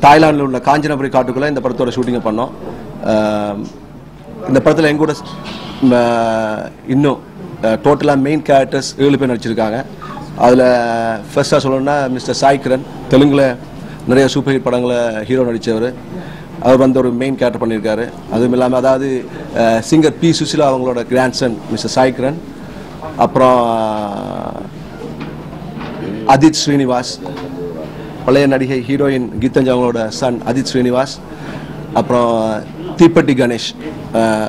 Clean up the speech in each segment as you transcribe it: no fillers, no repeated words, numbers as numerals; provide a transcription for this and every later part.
தாய்லாந்தில் உள்ள காஞ்சனபுரி காட்டுக்குள்ளே இந்த படத்தோட ஷூட்டிங்கை பண்ணோம். இந்த படத்தில் எங்க கூட இன்னும் டோட்டலாக மெயின் கேரக்டர்ஸ் 7 பேர் நடிச்சிருக்காங்க. அதில் ஃபர்ஸ்ட்டாக சொல்லணும்னா மிஸ்டர் சாய் கிரண், தெலுங்கில் நிறைய சூப்பர் ஹிட் படங்களை ஹீரோ நடித்தவர். அவர் வந்து ஒரு மெயின் கேரக்டர் பண்ணியிருக்காரு. அதுவும் இல்லாமல் அதாவது சிங்கர் பி சுசிலா அவங்களோட கிராண்ட்சன் மிஸ்டர் சாய் கிரண். அப்புறம் அதித் ஸ்ரீனிவாஸ், பழைய நடிகை ஹீரோயின் கீதஞ்சா அவங்களோட சன் அதித் ஸ்ரீனிவாஸ். அப்புறம் தீப்பட்டி கணேஷ்,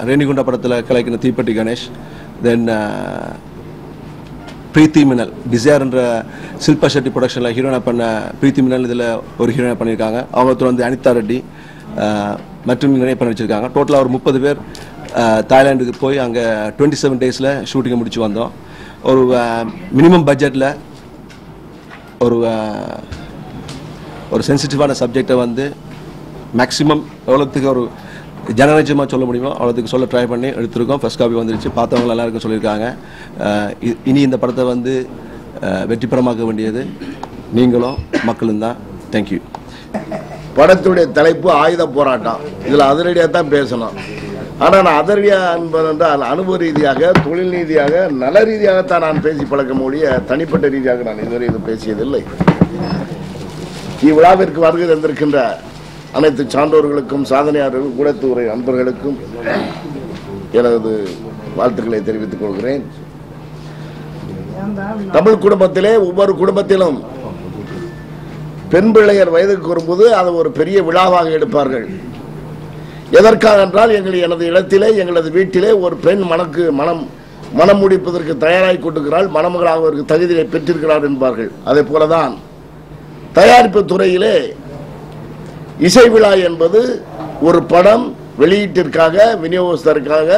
ரேணிகுண்டா படத்தில் கலைக்கிற தீப்பட்டி கணேஷ். தென் பிரீத்தி மினல், டிசைர்ன்ற சில்பா ஷெட்டி ப்ரொடக்ஷனில் ஹீரோயினா பண்ண பிரீத்தி மினல் இதில் ஒரு ஹீரோயினா பண்ணியிருக்காங்க. அவங்க வந்து அனிதா ரெட்டி மற்றும் நிறைய பண்ணி வச்சுருக்காங்க. டோட்டலாக ஒரு 30 பேர் தாய்லாண்டுக்கு போய் அங்கே 27 டேஸில் ஷூட்டிங்கை முடிச்சு வந்தோம். ஒரு மினிமம் பட்ஜெட்டில் ஒரு சென்சிட்டிவான சப்ஜெக்டை வந்து மேக்ஸிமம் எவ்வளோத்துக்கு ஒரு ஜனரஞ்சமாக சொல்ல முடியுமோ அவ்வளோத்துக்கு சொல்ல ட்ரை பண்ணி எடுத்திருக்கோம். ஃபர்ஸ்ட் காப்பி வந்துருச்சு, பார்த்தவங்க எல்லாருக்கும் சொல்லியிருக்காங்க. இனி இந்த படத்தை வந்து வெற்றிப்படமாக்க வேண்டியது நீங்களும் மக்களும் தான். தேங்க்யூ. படத்துடைய தலைப்பு ஆயுத போராட்டம். இதில் அதிரடியாக தான் பேசணும். ஆனால் நான் அதிரடியாக என்பதென்றால் அனுபவ ரீதியாக, தொழில் ரீதியாக, நல ரீதியாகத்தான் நான் பேசி பழக்க மொழிய தனிப்பட்ட ரீதியாக நான் இதுவரை இது பேசியதில்லை. இவ்விழாவிற்கு வருகை தந்திருக்கின்ற அனைத்து சான்றோர்களுக்கும், சாதனையாளர்களுக்கும், கூடத்துறை அன்பர்களுக்கும் எனது வாழ்த்துக்களை தெரிவித்துக் கொள்கிறேன். தமிழ் குடும்பத்திலே ஒவ்வொரு குடும்பத்திலும் பெண் பிள்ளையர் வயதுக்கு வரும்போது அதை ஒரு பெரிய விழாவாக எடுப்பார்கள். எதற்காக என்றால் எனது இடத்திலே, எங்களது வீட்டிலே ஒரு பெண் மனம் முடிப்பதற்கு தயாராகி கொண்டிருக்கிறாள், மணமகளாக தகுதியை பெற்றிருக்கிறார் என்பார்கள். அதே போலதான் தயாரிப்பு துறையிலே இசை விழா என்பது ஒரு படம் வெளியீட்டிற்காக, விநியோகஸ்தருக்காக,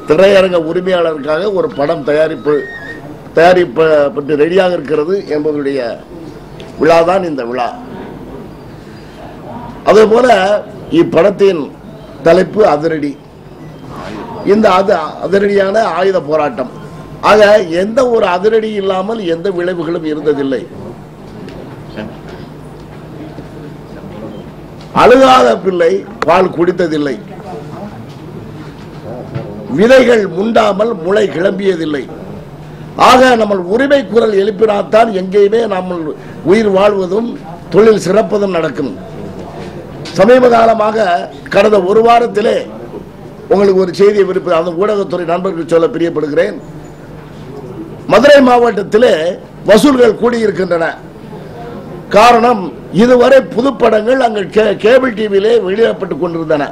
திரையரங்க உரிமையாளருக்காக ஒரு படம் தயாரிப்பட்டு ரெடியாக இருக்கிறது என்பதுடைய விழாதான் இந்த விழா. அதே போல இப்படத்தின் தலைப்பு அதிரடி. இந்த அதிரடியான ஆயுத போராட்டம். ஆக எந்த ஒரு அதிரடி இல்லாமல் எந்த விளைவுகளும் இருந்ததில்லை. அழுகாத பிள்ளை பால் குடித்ததில்லை, விதைகள் முண்டாமல் முளை கிளம்பியதில்லை. ஆக நம்ம உரிமை குரல் எழுப்பினால்தான் எங்கேயுமே நம்ம உயிர் வாழ்வதும் தொழில் சிறப்பதும் நடக்கும். சமீப காலமாக கடந்த ஒரு வாரத்திலே உங்களுக்கு ஒரு செய்தியை விருப்ப அந்த ஊடகத்துறை நண்பர்கள் சொல்ல பிரியப்படுகிறேன். மதுரை மாவட்டத்திலே வசூல்கள் கூடியிருக்கின்றன. காரணம், இதுவரை புதுப்படங்கள் அங்கு கேபிள் டிவியிலே வெளியிடப்பட்டுக் கொண்டிருந்தன.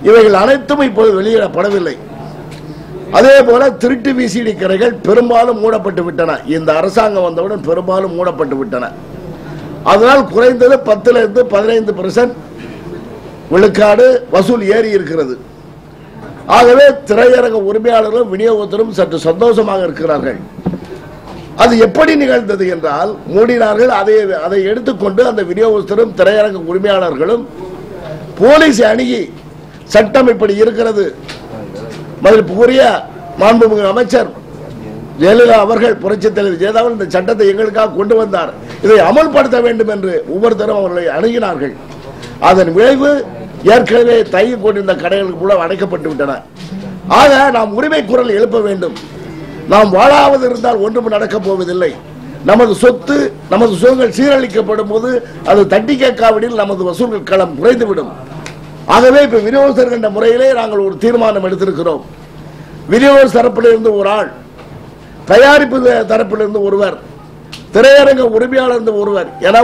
இவைகள் அனைத்தும் இப்போது வெளியிடப்படவில்லை. அதே போல திருட்டு விசிடி கடைகள் பெரும்பாலும் மூடப்பட்டு விட்டன. இந்த அரசாங்கம் வந்தவுடன் பெரும்பாலும் மூடப்பட்டு விட்டன. அதனால் குறைந்தது 10% 15% விழுக்காடு வசூல் ஏறி இருக்கிறது. ஆகவே திரையரங்க உரிமையாளர்களும் விநியோகத்திலும் சற்று சந்தோஷமாக இருக்கிறார்கள். அது எப்படி நிகழ்ந்தது என்றால், மூடினார்கள். அதை எடுத்துக்கொண்டு அந்த விநியோகஸ்தரும் திரையரங்க உரிமையாளர்களும் போலீஸ் அணுகி சட்டம் இப்படி இருக்கிறது, மதிப்புக்குரிய மாண்புமிகு அமைச்சர் ஜெயலலிதா அவர்கள், புரட்சித் தலைவர் ஜெயலலிதா இந்த சட்டத்தை எங்களுக்காக கொண்டு வந்தார், இதை அமல்படுத்த வேண்டும் என்று ஒவ்வொருத்தரும் அவர்களை அணுகினார்கள். அதன் விளைவு ஏற்கனவே தயங்கி கொண்டிருந்த கடைகளுக்கு கூட அடைக்கப்பட்டு விட்டன. ஆக நாம் உரிமை குரல் எழுப்ப வேண்டும். நாம் வாழாவது இருந்தால் ஒன்றும் நடக்கப் போவதில்லை. நமது சொத்து, நமது சுகங்கள் சீரழிக்கப்படும் போது அது தட்டி கேட்காவிடில் நமது வசூல்கள் களம் குறைந்துவிடும். ஆகவே இப்ப விநியோகஸ்தர் என்ற முறையிலே நாங்கள் ஒரு தீர்மானம் எடுத்திருக்கிறோம். விநியோகஸ்தர் தரப்பிலிருந்து ஒரு ஆள், தயாரிப்பு தரப்பிலிருந்து ஒருவர், திரையரங்க உரிமையாளர் ஒருவர் என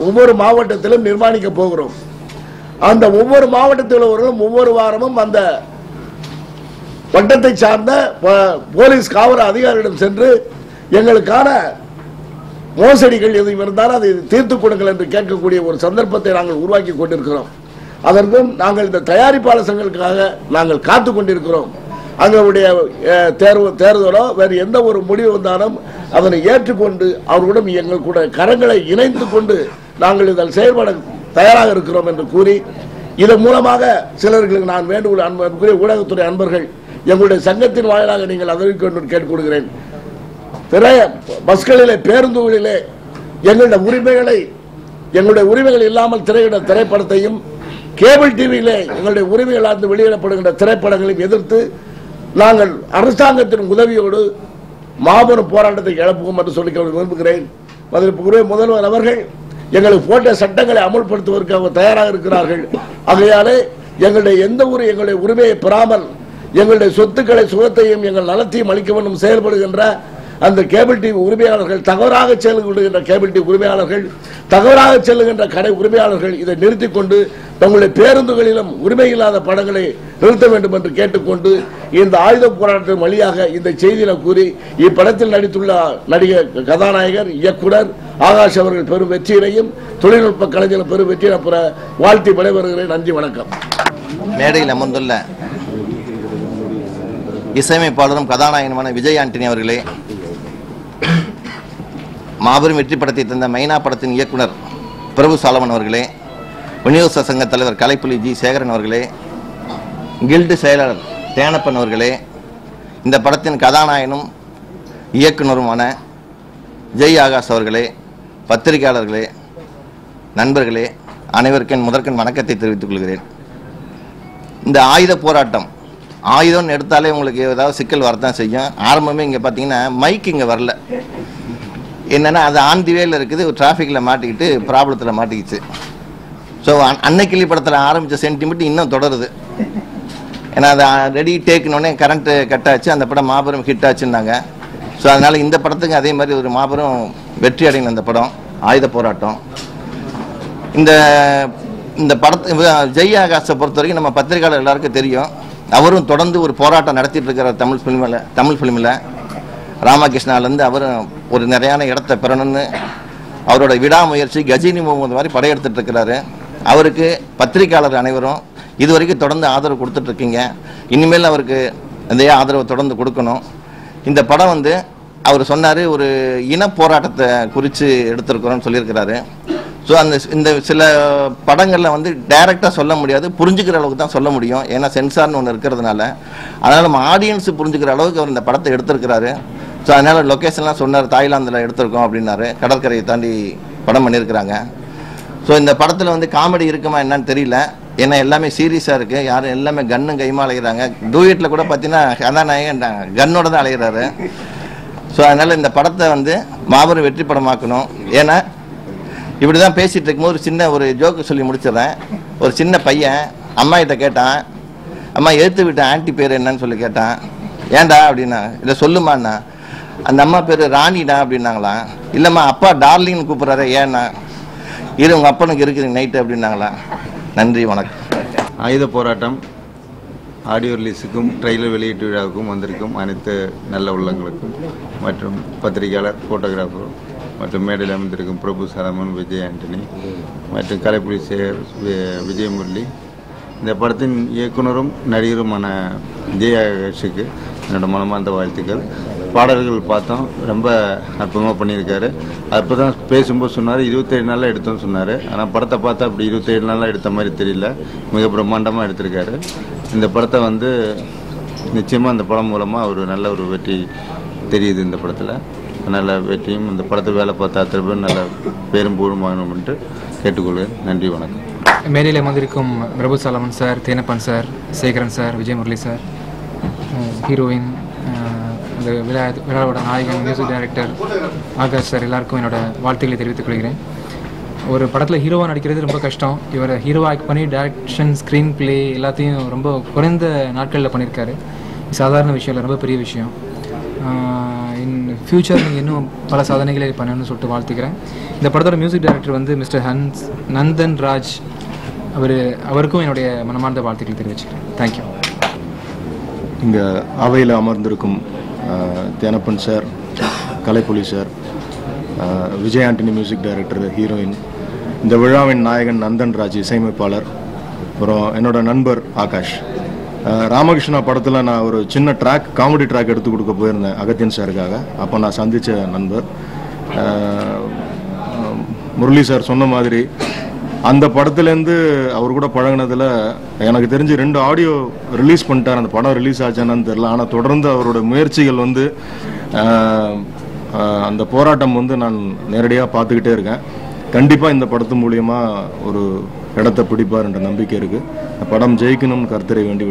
ஒவ்வொரு மாவட்டத்திலும் நிர்மாணிக்க போகிறோம். அந்த ஒவ்வொரு மாவட்டத்தில் ஒவ்வொரு வாரமும் அந்த வட்டத்தை சார்ந்த போலீஸ் காவல் அதிகாரிகளிடம் சென்று எங்களுக்கான மோசடிகள் எதுவும் இருந்தாலும் அதை தீர்த்து கொடுங்கள் என்று கேட்கக்கூடிய ஒரு சந்தர்ப்பத்தை நாங்கள் உருவாக்கி கொண்டிருக்கிறோம். அதற்கும் நாங்கள் இந்த தயாரிப்பாளர் சங்கங்களுக்காக நாங்கள் காத்து கொண்டிருக்கிறோம். அவங்களுடைய தேர்தலோ வேறு எந்த ஒரு முடிவு வந்தாலும் அதனை ஏற்றுக்கொண்டு அவர்களுடன் எங்கள் கூட கரங்களை இணைந்து கொண்டு நாங்கள் இதில் செயல்பட தயாராக இருக்கிறோம் என்று கூறி, இதன் மூலமாக சிலர்களுக்கு நான் வேண்டுகோள், அன்புக்குரிய ஊடகத்துறை அன்பர்கள், எங்களுடைய சங்கத்தின் வாயிலாக நீங்கள் அதற்கு கேட்டுக்கொள்கிறேன். பஸ்களிலே, பேருந்துகளிலே எங்களுடைய உரிமைகளை எங்களுடைய உரிமைகள் இல்லாமல் திரையிட திரைப்படத்தையும் கேபிள் டிவியிலே எங்களுடைய உரிமைகளால் வெளியிடப்படுகின்ற திரைப்படங்களையும் எதிர்த்து நாங்கள் அரசாங்கத்தின் உதவியோடு மாபெரும் போராட்டத்தை கிளப்புவோம் என்று சொல்லி விரும்புகிறேன். மதிப்புக்குரிய முதல்வர் அவர்கள் எங்களுக்கு போட்ட சட்டங்களை அமுல்படுத்துவதற்கு அவங்க தயாராக இருக்கிறார்கள். ஆகையாலே எங்களுடைய உரிமையை பெறாமல் எங்களுடைய சொத்துக்களை சுகத்தையும் எங்கள் நலத்தையும் அளிக்க வேண்டும் செயல்படுகின்ற அந்த கேபிள் டிவி உரிமையாளர்கள், தவறாக செல்லுகின்ற கேபிள் டிவி உரிமையாளர்கள், தவறாக செல்லுகின்ற கடை உரிமையாளர்கள் இதை நிறுத்திக் கொண்டு தங்களுடைய பேருந்துகளிலும் உரிமை இல்லாத படங்களை நிறுத்த வேண்டும் என்று கேட்டுக்கொண்டு இந்த ஆயுத போராட்டத்தின் வழியாக இந்த செய்தியில கூறி இப்படத்தில் நடித்துள்ள நடிகர், கதாநாயகர், இயக்குனர் ஆகாஷ் அவர்கள் பெரும் வெற்றியினையும் தொழில்நுட்ப கலைஞர் பெரும் வெற்றியை பெற வாழ்த்தி விடைபெறுகிறேன். நன்றி, வணக்கம். மேடையில் அமர்ந்துள்ள இசையமைப்பாளரும் கதாநாயகனுமான விஜய் ஆண்டனி அவர்களே, மாபெரும் வெற்றி படத்தை தந்த மைனா படத்தின் இயக்குனர் பிரபு சாலமன் அவர்களே, விநியோக சங்க தலைவர் கலைப்புலி ஜி சேகரன் அவர்களே, கில்டு செயலாளர் தேனப்பன் அவர்களே, இந்த படத்தின் கதாநாயகனும் இயக்குனருமான ஜெய் ஆகாஷ் அவர்களே, பத்திரிகையாளர்களே, நண்பர்களே, அனைவருக்கும் முதற்கண் வணக்கத்தை தெரிவித்துக் கொள்கிறேன். இந்த ஆயுத போராட்டம், ஆயுதம்னு எடுத்தாலே உங்களுக்கு ஏதாவது சிக்கல் வரத்தான் செய்யும். ஆரம்பமே இங்கே பார்த்தீங்கன்னா மைக் இங்கே வரல, என்னென்னா அது ஆன் தி வேல இருக்குது, ஒரு டிராஃபிக்கில் மாட்டிக்கிட்டு ப்ராப்ளத்தில் மாட்டிக்கிச்சு. ஸோ அன்னைக்கிளி படத்தில் ஆரம்பித்த சென்டிமெண்ட் இன்னும் தொடருது. ஏன்னா அது ரெடி டேக்குனோடனே கரண்ட்டு கட் ஆச்சு, அந்த படம் மாபெரும் ஹிட் ஆச்சுன்னாங்க. ஸோ அதனால் இந்த படத்துக்கு அதே மாதிரி ஒரு மாபெரும் வெற்றி அடையணும் இந்த படம் ஆயுத போராட்டம். இந்த படத்தை ஜெய் ஆகாஷை பொறுத்த வரைக்கும் நம்ம பத்திரிகையாளர் எல்லாருக்கும் தெரியும். அவரும் தொடர்ந்து ஒரு போராட்டம் நடத்திட்டு இருக்கிறார் தமிழ் ஃபிலிமில். ராமகிருஷ்ணாலேருந்து அவரும் ஒரு நிறையான இடத்த பெறணும்னு அவரோட விடாமுயற்சி கஜினி முகமது மாதிரி படையெடுத்துட்டு இருக்கிறாரு. அவருக்கு பத்திரிகையாளர் அனைவரும் இது வரைக்கும் தொடர்ந்து ஆதரவு கொடுத்துட்ருக்கீங்க. இனிமேல் அவருக்கு அதே ஆதரவை தொடர்ந்து கொடுக்கணும். இந்த படம் அவர் சொன்னார், ஒரு இன போராட்டத்தை குறித்து எடுத்திருக்கிறோன்னு சொல்லியிருக்கிறாரு. ஸோ இந்த சில படங்களில் டைரெக்டாக சொல்ல முடியாது, புரிஞ்சுக்கிற அளவுக்கு தான் சொல்ல முடியும். ஏன்னா சென்சார்னு ஒன்று இருக்கிறதுனால. அதனால் நம்ம ஆடியன்ஸு புரிஞ்சுக்கிற அளவுக்கு அவர் இந்த படத்தை எடுத்திருக்கிறாரு. ஸோ அதனால் லொக்கேஷன்லாம் சொன்னார், தாய்லாந்தில் எடுத்திருக்கோம் அப்படின்னாரு. கடற்கரையை தாண்டி படம் பண்ணியிருக்கிறாங்க. ஸோ இந்த படத்தில் காமெடி இருக்குமா என்னன்னு தெரியல. ஏன்னா எல்லாமே சீரியஸாக இருக்குது. யாரும் எல்லாமே கன்னும் கைமா அலைகிறாங்க. டூயட்டில் கூட பார்த்தீங்கன்னா கதாநாயகன் கன்னோட தான் அலைகிறாரு. ஸோ அதனால் இந்த படத்தை மாபெரும் வெற்றி படமாக்கணும். ஏன்னா இப்படி தான் பேசிகிட்டு இருக்கும்போது ஒரு ஜோக்கு சொல்லி முடிச்சிடுறேன். ஒரு சின்ன பையன் அம்மா கிட்ட கேட்டான், அம்மா எடுத்து விட்ட ஆன்ட்டி பேர் என்னன்னு சொல்லி கேட்டான். ஏன்டா அப்படின்னா, இல்லை சொல்லுமாண்ணா. அந்த அம்மா பேர் ராணிடா அப்படின்னாங்களா. இல்லைம்மா அப்பா டார்லிங்னு கூப்பிட்றாரு, ஏன்னா இரு உங்கள் அப்பனுக்கு இருக்குதுங்க நைட்டு அப்படின்னாங்களா. நன்றி, வணக்கம். ஆயுத போராட்டம் ஆடியோ ரிலீஸுக்கும் ட்ரெய்லர் வெளியீட்டு விழாவுக்கும் வந்திருக்கும் அனைத்து நல்ல உள்ளங்களுக்கும் மற்றும் பத்திரிகையாளர், ஃபோட்டோகிராஃபர் மற்றும் மேடையில் அமர்ந்திருக்கும் பிரபு சாலமன், விஜய் ஆண்டனி மற்றும் கலைப்புலி சேகர், விஜயமுரளி, இந்த படத்தின் இயக்குனரும் நடிகருமான ஜெய் ஆகாஷுக்கு என்னோட மனமார்ந்த வாழ்த்துக்கள். பாடல்கள் பார்த்தோம், ரொம்ப அற்புதமாக பண்ணியிருக்காரு. அப்போ தான் பேசும்போது சொன்னார் 27 நாளில் எடுத்தோன்னு சொன்னார். ஆனால் படத்தை பார்த்தா அப்படி 27 நாளில் எடுத்த மாதிரி தெரியல, மிக பிரம்மாண்டமாக எடுத்திருக்காரு. இந்த படத்தை நிச்சயமாக இந்த படம் மூலமாக ஒரு நல்ல ஒரு வெற்றி தெரியுது. இந்த படத்தில் நல்ல வெற்றியும், இந்த படத்தை வேலை பார்த்த அத்தனை பேர் நல்ல பேரும் புகழும் வாங்கணும் என்று கேட்டுக்கொள்கிறேன். நன்றி, வணக்கம். மேடையில் வந்திருக்கும் Prabhu Solomon sir, Thenappan sir, Sekaran sir, Vijayamurali sir, heroine, அந்த விழாவோட நாயகன், மியூசிக் டைரக்டர் ஆகாஷ் சார், எல்லாருக்கும் என்னோட வாழ்த்துக்களை தெரிவித்துக் கொள்கிறேன். ஒரு படத்தில் ஹீரோவாக நடிக்கிறது ரொம்ப கஷ்டம். இவரை ஹீரோவாக ஆக்ட் பண்ணி டைரக்ஷன், ஸ்க்ரீன் பிளே எல்லாத்தையும் ரொம்ப குறைந்த நாட்களில் பண்ணியிருக்காரு. சாதாரண விஷயம் இல்லை, ரொம்ப பெரிய விஷயம். இன் ஃப்யூச்சர் நீங்கள் இன்னும் பல சாதனைகளை பண்ணணும்னு சொல்லிட்டு வாழ்த்துக்கிறேன். இந்த படத்தோட music director mister Nandan Raj, அவருக்கும் என்னுடைய மனமார்ந்த வாழ்த்துக்களை தெரிவிச்சுக்கிறேன். தேங்க்யூ. இங்கே அவையில் அமர்ந்திருக்கும் Thenappan sir, Kalaipuli sir, Vijay Antony music director, heroine, இந்த விழாவின் நாயகன் நந்தன் ராஜ் இசையமைப்பாளர், அப்புறம் என்னோட நண்பர் ஆகாஷ். ராமகிருஷ்ணா படத்தில் நான் ஒரு சின்ன காமெடி ட்ராக் எடுத்து கொடுக்க போயிருந்தேன் அகத்தியன் சாருக்காக. அப்போ நான் சந்தித்த நண்பர் முரளி சார் சொன்ன மாதிரி அந்த படத்துலேருந்து அவர் கூட பழகினதில் எனக்கு தெரிஞ்சு 2 ஆடியோ ரிலீஸ் பண்ணிட்டார். அந்த படம் ரிலீஸ் ஆச்சானு தெரில. ஆனால் தொடர்ந்து அவரோட முயற்சிகள் அந்த போராட்டம் நான் நேரடியாக பார்த்துக்கிட்டே இருக்கேன். கண்டிப்பாக இந்த படத்து மூலியமாக ஒரு இடத்தை பிடிப்பார் என்ற நம்பிக்கை இருக்குது. படம் ஜெயிக்கணும்னு கர்த்தரை வேண்டி